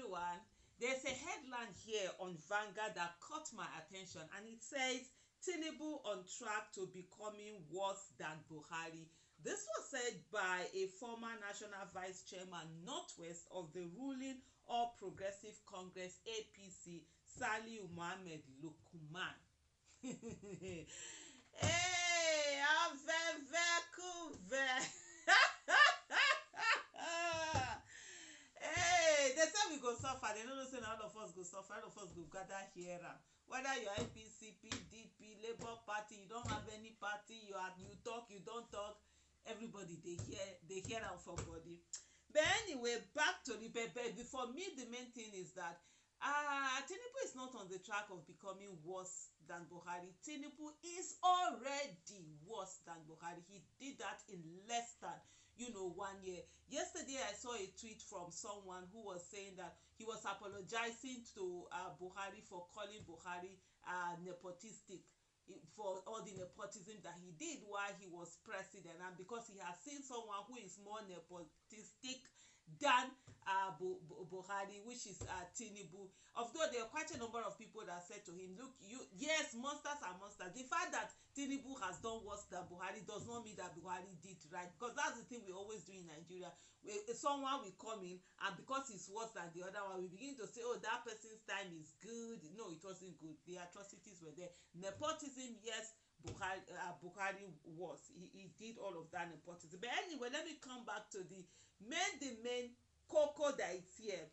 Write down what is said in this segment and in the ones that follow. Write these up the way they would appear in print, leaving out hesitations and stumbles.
everyone. There's a headline here on Vanguard that caught my attention, and it says Tinubu on track to becoming worse than Buhari. This was said by a former national vice chairman northwest of the ruling All Progressive Congress APC, Saliu Mohammed Lukman. Hey, hey, they say we go suffer. They don't know say all of us go suffer. All of us go gather here. Whether you're APC, PDP, Labour Party, you don't have any party, you talk, you don't talk. Everybody they hear am for body. But anyway, back to the baby. For me, the main thing is that Tinubu is not on the track of becoming worse than Buhari. Tinubu is already worse than Buhari. He did that in less than 1 year. Yesterday I saw a tweet from someone who was saying that he was apologizing to Buhari for calling Buhari nepotistic, for all the nepotism that he did while he was president, and because he has seen someone who is more nepotistic than Buhari, which is Tinubu. Although there are quite a number of people that said to him, look, yes, monsters are monsters. The fact that Tinubu has done worse than Buhari does not mean that Buhari did right, because that's the thing we always do in Nigeria. Someone will come in, and because he's worse than the other one, we begin to say, oh, that person's time is good. No, it wasn't good. The atrocities were there. Nepotism, yes, Buhari was. He did all of that nepotism. But anyway, let me come back to the main cocoa that is here.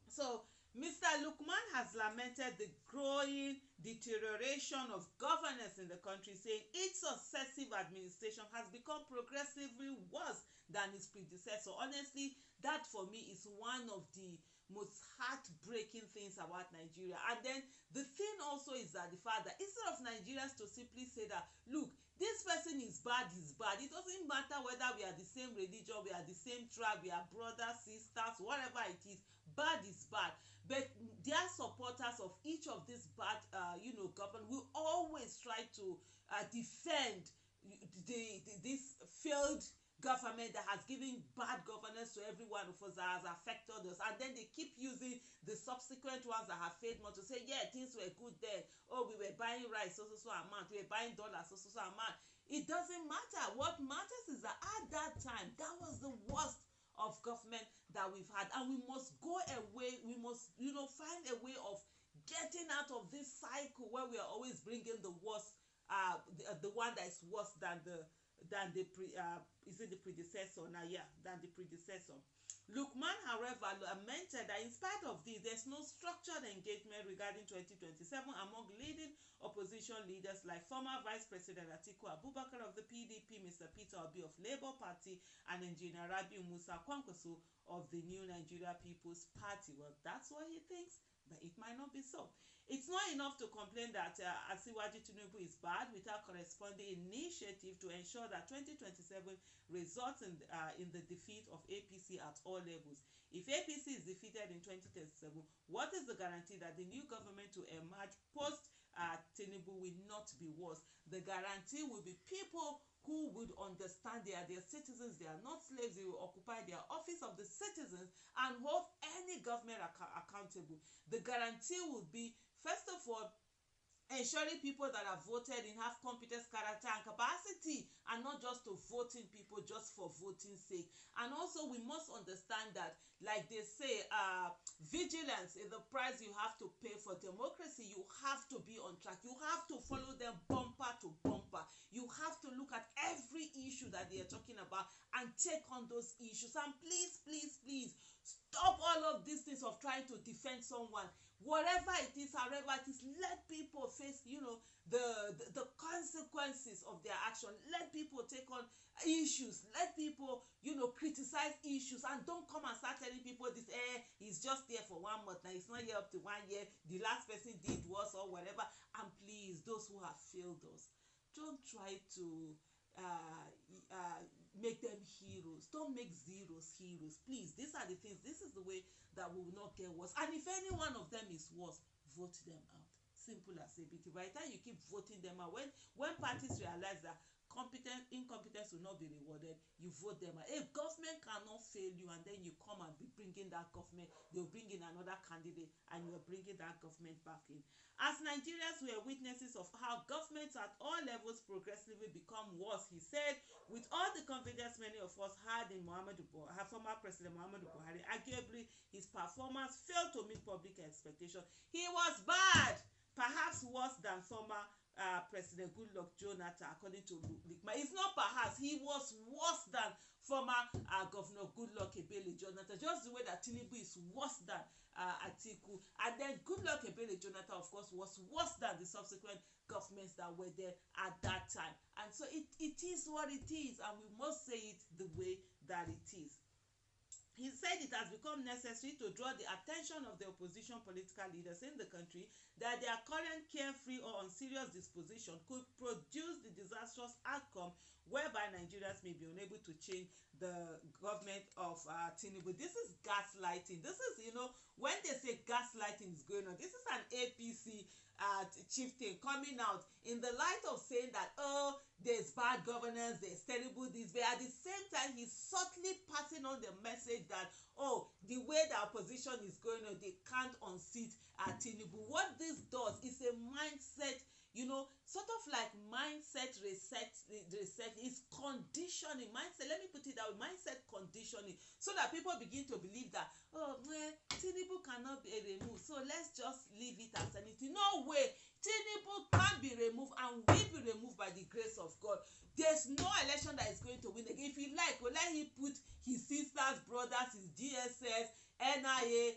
So Mr. Lukman has lamented the growing deterioration of governance in the country, saying each successive administration has become progressively worse than its predecessor. Honestly, that for me is one of the most heartbreaking things about Nigeria. And then the thing also is that the fact that instead of Nigerians to simply say that, look, this person is bad, it doesn't matter whether we are the same religion, we are the same tribe, we are brothers, sisters, whatever it is, bad is bad. But their supporters of each of these bad government will always try to defend this failed government that has given bad governance to every one of us, that has affected us, and then they keep using the subsequent ones that have failed more to say, yeah, things were good then. Oh, we were buying rice so amount, we were buying dollars so amount. It doesn't matter. What matters is that at that time, that was the worst of government that we've had, and we must go away. We must find a way of getting out of this cycle where we are always bringing the worst, the one that is worse than the predecessor now, yeah, than the predecessor. Lukman, however, lamented that in spite of this, there's no structured engagement regarding 2027 among leading opposition leaders like former Vice President Atiku Abubakar of the PDP, Mr. Peter Obi of Labour Party, and Engineer Rabiu Musa Kwankwaso of the New Nigeria People's Party. Well, that's what he thinks, but it might not be so. It's not enough to complain that Asiwaju Tinubu is bad without corresponding initiative to ensure that 2027 results in the defeat of APC at all levels. If APC is defeated in 2027, what is the guarantee that the new government to emerge post Tinubu will not be worse? The guarantee will be people who would understand they are their citizens, they are not slaves, they will occupy their office of the citizens and hold any government accountable. The guarantee will be, first of all, ensuring people that are voted in have competence, character, and capacity, and not just to voting people just for voting sake. And also, we must understand that, like they say, vigilance is the price you have to pay for democracy. You have to be on track. You have to follow them bumper to bumper. You have to look at every issue that they are talking about and take on those issues. And please, please, please, stop all of these things of trying to defend someone. Whatever it is, however it is, let people face, the consequences of their action. Let people take on issues. Let people, criticize issues, and don't come and start telling people this, he's just there for 1 month. Now, it's not here up to 1 year. The last person did worse or whatever. And please, those who have failed us, don't try to make them heroes. Don't make zeros heroes. Please, these are the things. This is the way that we will not get worse. And if any one of them is worse, vote them out. Simple as ABT. By the time you keep voting them out, when parties realize that incompetence will not be rewarded, you vote them out. If government cannot fail you and then you come and be bringing that government, they'll bring in another candidate, and you're bringing that government back in. As Nigerians, we are witnesses of how governments at all levels progressively become worse, he said. With all the confidence many of us had in former President Muhammadu Buhari, arguably his performance failed to meet public expectations. He was bad, perhaps worse than former President Goodluck Jonathan, according to Lukman. It's not perhaps, he was worse than former Governor Goodluck Ebele Jonathan, just the way that Tinubu is worse than Atiku. And then Goodluck Ebele Jonathan, of course, was worse than the subsequent governments that were there at that time. And so it is what it is, and we must say it the way that it is. He said it has become necessary to draw the attention of the opposition political leaders in the country that their current carefree or unserious disposition could produce the disastrous outcome whereby Nigerians may be unable to change the government of Tinubu. This is gaslighting. This is, when they say gaslighting is going on, this is an APC chieftain coming out in the light of saying that, oh, there's bad governance, there's terrible this, but at the same time, he's subtly passing on the message that, oh, the way the opposition is going on, they can't unseat Tinubu. What this does is a mindset, sort of like mindset reset is conditioning. Mindset, let me put it that way, mindset conditioning, so that people begin to believe that, oh, Tinubu cannot be removed, so let's just leave it as anything. No way. Tinubu can't be removed and will be removed by the grace of God. There's no election that is going to win again. If he like, well, let him put his sisters, brothers, his DSS, NIA,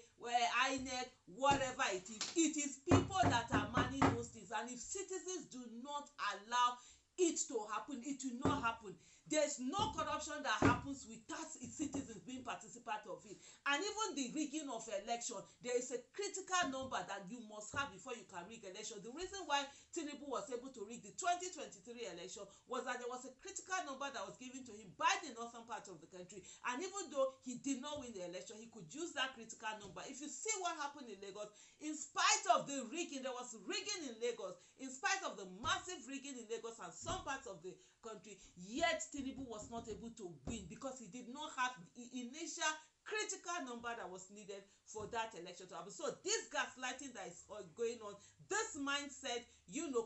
INEC, whatever it is. It is people that are manning those things. And if citizens do not allow it to happen, it will not happen. There's no corruption that happens without its citizens being participant of it. And even the rigging of election, there is a critical number that you must have before you can rig election. The reason why Tinubu was able to rig the 2023 election was that there was a critical number that was given to him by the northern part of the country. And even though he did not win the election, he could use that critical number. If you see what happened in Lagos, in spite of the rigging, there was rigging in Lagos, in spite of the massive rigging in Lagos and some parts of the country, yet Tinubu was not able to win because he did not have the initial critical number that was needed for that election to happen. So this gaslighting that is going on, this mindset,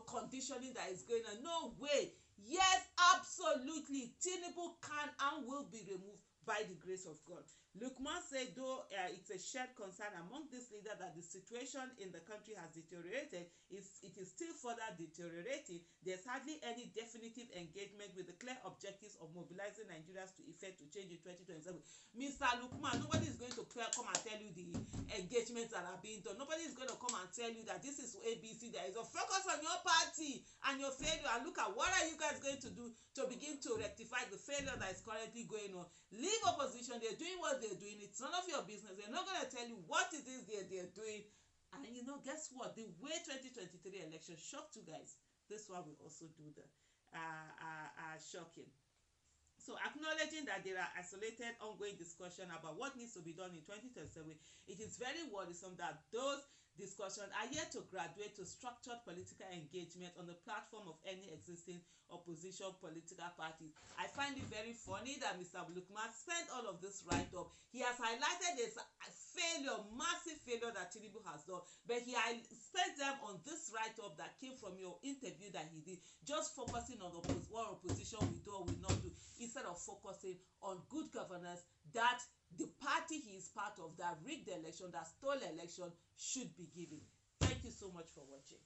conditioning that is going on, no way. Yes, absolutely, Tinubu can and will be removed by the grace of God. Lukman said, though it's a shared concern among this leader that the situation in the country has deteriorated, it is still further deteriorating. There's hardly any definitive engagement with the clear objectives of mobilizing Nigerians to effect to change in 2027. Mr. Lukman, nobody is going to come and tell you the engagements that are being done. Nobody is going to come and tell you that this is ABC. There is a focus on your party and your failure, and look at what are you guys going to do to begin to rectify the failure that is currently going on. Leave opposition, they're doing what they're doing. It's none of your business. They're not going to tell you what it is they're doing. And guess what? The way 2023 election shocked you guys, this one will also do the shocking. So acknowledging that there are isolated ongoing discussion about what needs to be done in 2027, it is very worrisome that those discussions are yet to graduate to structured political engagement on the platform of any existing opposition political parties. I find it very funny that Mr. Lukman sent all of this write-up. He has highlighted this failure, massive failure that Tinubu has done, but he spent them on this write-up that came from your interview that he did, just focusing on what opposition will do or will not do, instead of focusing on good governance that the party he is part of that rigged the election, that stole the election, should be giving. Thank you so much for watching.